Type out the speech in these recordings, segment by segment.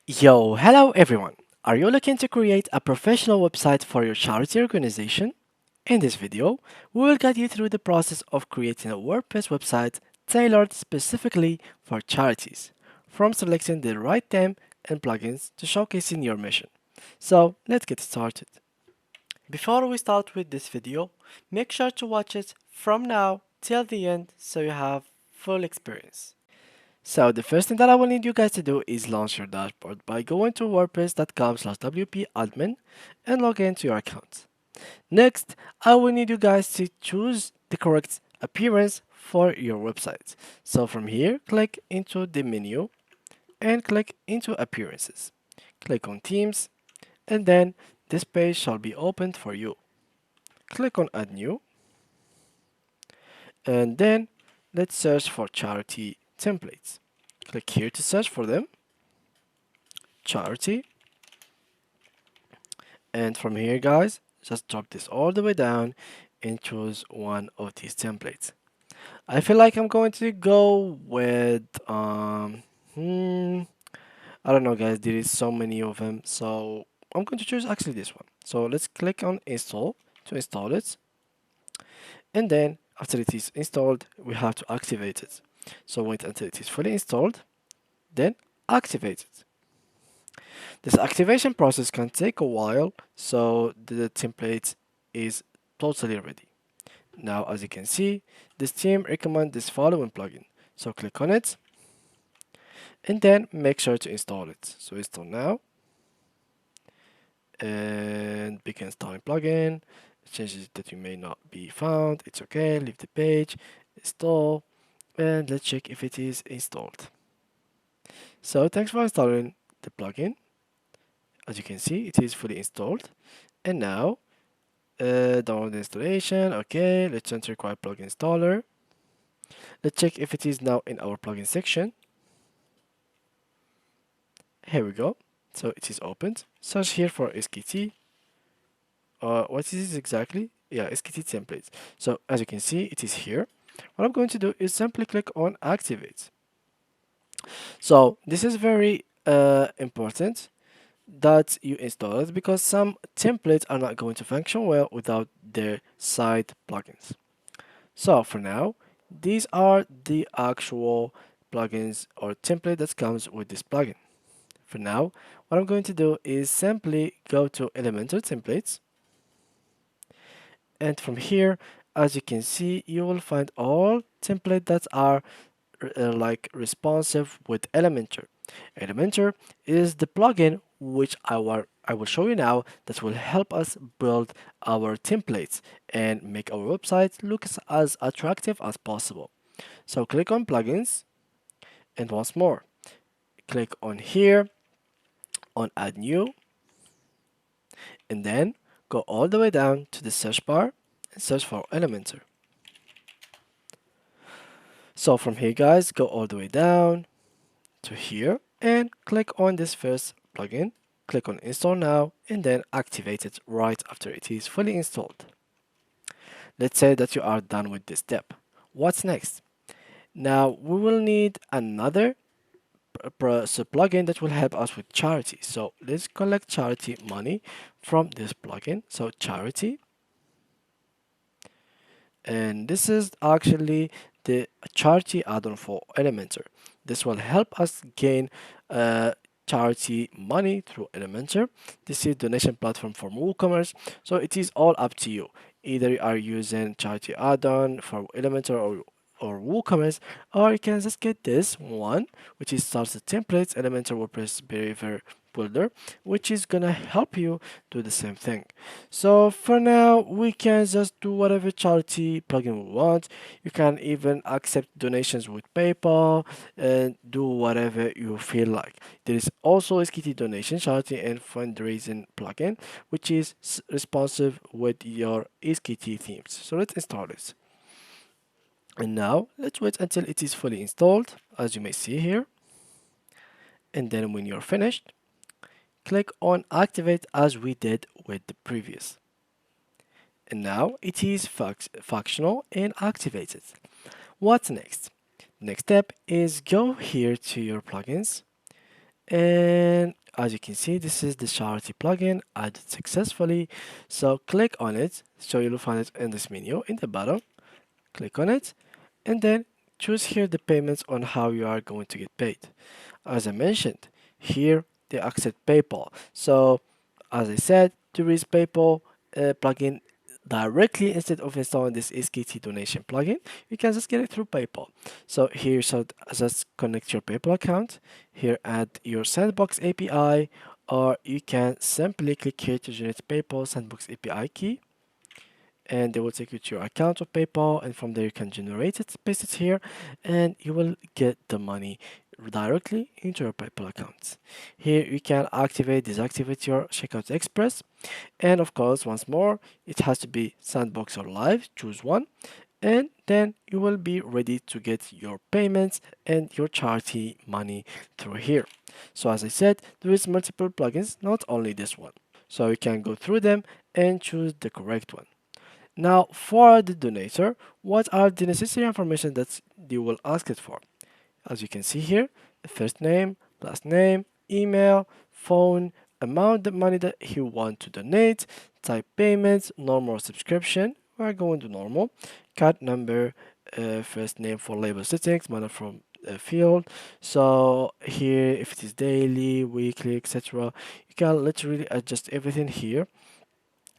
Hello everyone. Are you looking to create a professional website for your charity organization? In this video, we will guide you through the process of creating a WordPress website tailored specifically for charities, from selecting the right theme and plugins to showcasing your mission. So, let's get started. Before we start with this video, make sure to watch it from now till the end so you have full experience. So the first thing that I will need you guys to do is launch your dashboard by going to wordpress.com/wp-admin and log into your account. Next, I will need you guys to choose the correct appearance for your website. So from here, click into the menu and click into appearances. Click on themes and then this page shall be opened for you. Click on add new and then let's search for charity templates. Click here to search for them. Charity. And from here, guys, just drop this all the way down and choose one of these templates. I feel like I'm going to go with I don't know, guys. There is so many of them, so I'm going to choose actually this one. So let's click on install to install it, and then after it is installed, we have to activate it. So wait until it is fully installed, then activate it. This activation process can take a while, so the template is totally ready. Now, as you can see, this team recommends this following plugin. So click on it and then make sure to install it. So install now and begin installing plugin. Changes that you may not be found. It's okay. Leave the page, install, and let's check if it is installed. So thanks for installing the plugin. As you can see, it is fully installed. And now download the installation. Okay, let's enter required plugin installer. Let's check if it is now in our plugin section. Here we go. So it is opened. Search here for SKT. What is this exactly? Yeah, SKT templates. So as you can see, it is here. What I'm going to do is simply click on activate. So this is very important that you install it because some templates are not going to function well without their side plugins. So for now, these are the actual plugins or template that comes with this plugin. For now, what I'm going to do is simply go to Elementor templates. And from here, as you can see, you will find all templates that are like responsive with Elementor. Elementor is the plugin which I will show you now that will help us build our templates and make our website look as attractive as possible. So click on plugins and once more click on here on add new and then go all the way down to the search bar and search for Elementor. So from here, guys, go all the way down to here and click on this first plugin. Click on install now and then activate it right after it is fully installed. Let's say that you are done with this step. What's next? Now we will need another plugin that will help us with charity. So let's collect charity money from this plugin. So charity, and this is actually the charity add-on for Elementor. This will help us gain charity money through Elementor. This is donation platform for WooCommerce, so it is all up to you. Either you are using charity add-on for Elementor or WooCommerce, or you can just get this one, which is starter templates, Elementor WordPress behavior builder, which is gonna help you do the same thing. So for now, we can just do whatever charity plugin we want. You can even accept donations with PayPal and do whatever you feel like. There is also SKT donation, charity, and fundraising plugin, which is responsive with your SKT themes. So let's install this. And now let's wait until it is fully installed, as you may see here. And then when you're finished, click on activate as we did with the previous. And now it is functional and activated. What's next? Next step is go here to your plugins And as you can see, this is the charity plugin added successfully. So click on it. So you'll find it in this menu in the bottom. Click on it and then choose here the payments on how you are going to get paid. As I mentioned, here they accept PayPal. So as I said, to use PayPal plugin directly instead of installing this SKT donation plugin, you can just get it through PayPal. So here, so just connect your PayPal account. Here, add your Sandbox API, or you can simply click here to generate PayPal Sandbox API key, and they will take you to your account of PayPal, and from there you can generate it, paste it here, and you will get the money directly into your PayPal account. Here you can activate, deactivate your Checkout Express, and of course, once more, it has to be Sandbox or Live, choose one, and then you will be ready to get your payments and your charity money through here. So as I said, there is multiple plugins, not only this one. So you can go through them and choose the correct one. Now, for the donator, what are the necessary information that you will ask it for? As you can see here, the first name, last name, email, phone, amount of money that he want to donate, type payments, normal or subscription. We're going to normal. Card number, first name for label settings, manner from field. So here, if it is daily, weekly, etc., you can literally adjust everything here,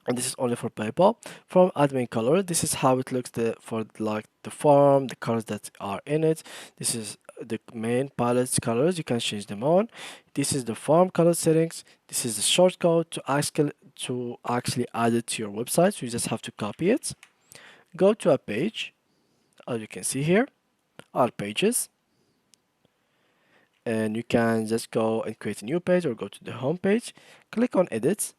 and this is only for PayPal. From admin color, this is how it looks for like the form, the colors that are in it. This is the main palette colors. You can change them on. This is the form color settings. This is the shortcode to actually add it to your website. So you just have to copy it. Go to a page, as you can see here, our pages, and you can just go and create a new page or go to the home page. Click on edit,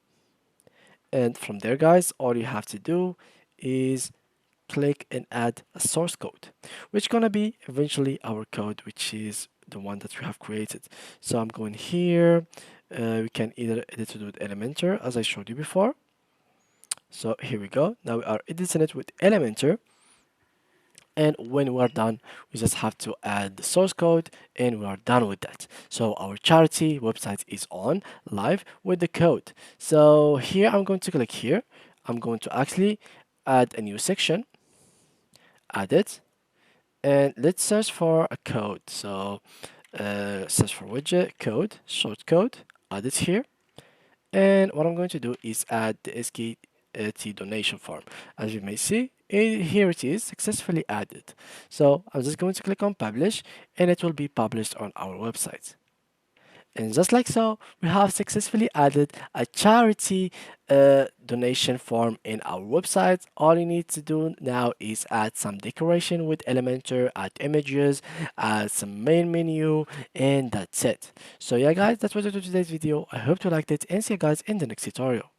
and from there, guys, all you have to do is click and add a source code, which gonna be eventually our code, which is the one that we have created. So I'm going here. We can either edit it with Elementor, as I showed you before. So here we go. Now we are editing it with Elementor. And when we are done, we just have to add the source code and we are done with that. So our charity website is on live with the code. So here I'm going to click here. I'm going to actually add a new section, add it, and let's search for a code. So search for widget code, short code, add it here. And what I'm going to do is add the SKT donation form. As you may see, here it is successfully added. So I'm just going to click on publish and it will be published on our website. And just like so, we have successfully added a charity donation form in our website. All you need to do now is add some decoration with Elementor, add images, add some main menu, and that's it. So yeah guys, that was it for today's video. I hope you liked it and see you guys in the next tutorial.